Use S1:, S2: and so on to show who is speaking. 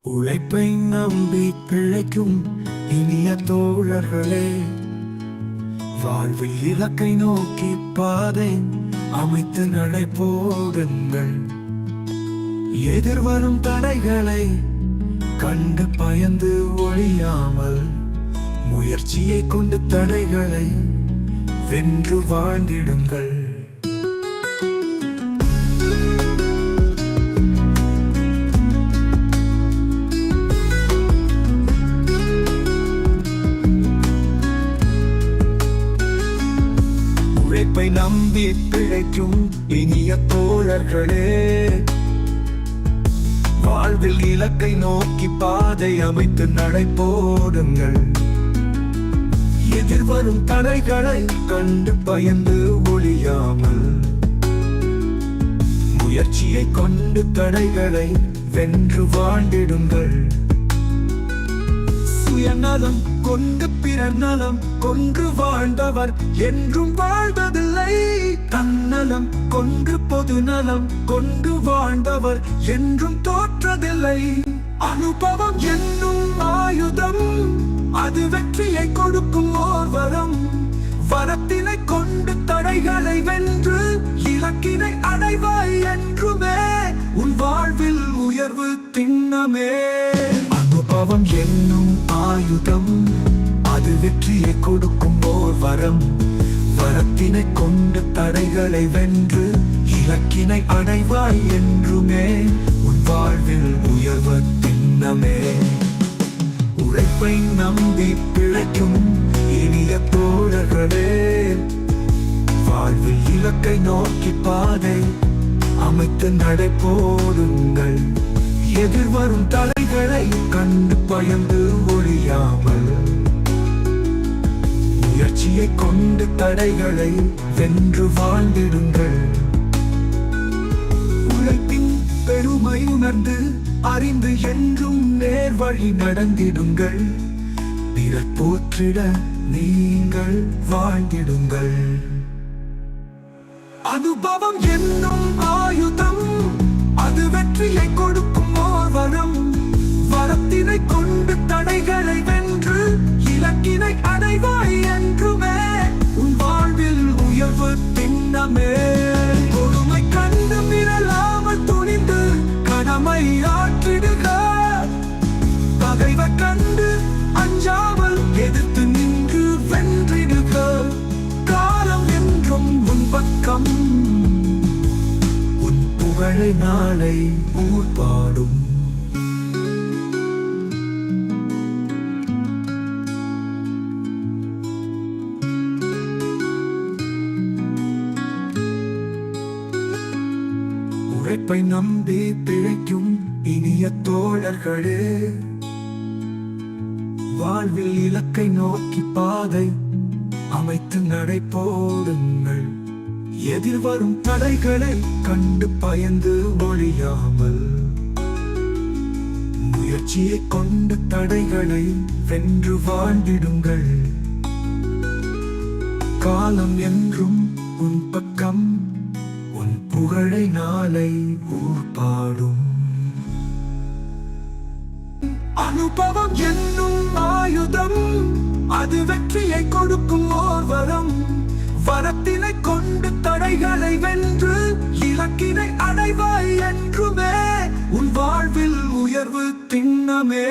S1: உழைப்பை நம்பி பிழைக்கும் இனிய தோழர்களே, வாழ்வில் இலக்கை நோக்கி பாதை அமைத்து நடைபோடுங்கள். எதிர்வரும் தடைகளை கண்டு பயந்து ஒழியாமல், முயற்சியை கொண்டு தடைகளை வென்று வாழ்ந்திடுங்கள். உழைப்பை நம்பி பிழைக்கும் இனிய தோழர்களே, வாழ்வில் இலக்கை நோக்கி பாதை அமைத்து நடைபோடுங்கள். எதிர்வரும் தடைகளை கண்டு பயந்து ஒழியாமல், முயற்சியை கொண்டு தடைகளை வென்று வாழ்ந்திடுங்கள். சுயநலம் கொண்டு பிறர் நலம் கொன்று வாழ்ந்தவர் என்றும் வாழ்வதில்லை. தன்னலம் கொன்று பொது நலம் கொண்டு வாழ்ந்தவர் என்றும் தோற்றதில்லை. அனுபவம் என்னும் ஆயுதம், அது வெற்றியை கொடுக்கும் ஓர் வரம். வரத்தினை கொண்டு தடைகளை வென்று இலக்கினை அடைவாய் என்றுமே உன் வாழ்வில் உயர்வு திண்ணமே. அனுபவம் என்னும் ஆயுதம், அது வெற்றியை கொடுக்கும் ஓர் வரம். வரத்தினை கொண்டு தடைகளை வென்று இலக்கினை அடைவாய் என்றுமே உன் வாழ்வில் உயர்வு திண்ணமே. உழைப்பை நம்பி பிழைக்கும் இனிய தோழர்களே, வாழ்வில் இலக்கை நோக்கி பாதை அமைத்து நடைபோடுங்கள். எதிர்வரும் தடைகளை கண்டு பயந்து ஒழியாமல், முயற்சியை கொண்டு தடைகளை வென்று வாழ்ந்திடுங்கள். உழைப்பின் பெருமை உணர்ந்து அறிந்து என்றும் நேர் வழி நடந்திடுங்கள். பிறர் போற்றிட நீங்கள் வாழ்ந்திடுங்கள். அனுபவம் என்னும் ஆயுதம், அது வெற்றியை கொடுக்கும் ஓர் வரம். வரத்தினை கொண்டு தடைகளை வென்று இலக்கினை அடைவாய் என்றுமே உன் வாழ்வில் உயர்வு திண்ணமே. கொடுமை கண்டு மிரளாமல் துணிந்து கடமை ஆற்றிடுக. பகைவர் கண்டு அஞ்சாமல் எதிர்த்து நின்று வென்றிடுக. காலம் என்றும் உன் பக்கம், உன் புகழை நாளை ஊர் பாடும். உழைப்பை நம்பி பிழைக்கும் இனிய தோழர்களே, வாழ்வில் இலக்கை நோக்கி பாதை அமைத்து நடைபோடுங்கள். எதிர்வரும் தடைகளை கண்டு பயந்து ஒழியாமல், முயற்சியை கொண்டு தடைகளை வென்று வாழ்ந்திடுங்கள். காலம் என்றும் உன் பக்கம், உன் புகழை நாளை ஊர் பாடும். அனுபவம் என்னும் ஆயுதம், அது வெற்றியை கொடுக்கும் ஓர் வரம். வரத்தினை கொண்டு தடைகளை வென்று இலக்கினை அடைவாய் என்றுமே உன் வாழ்வில் உயர்வு திண்ணமே.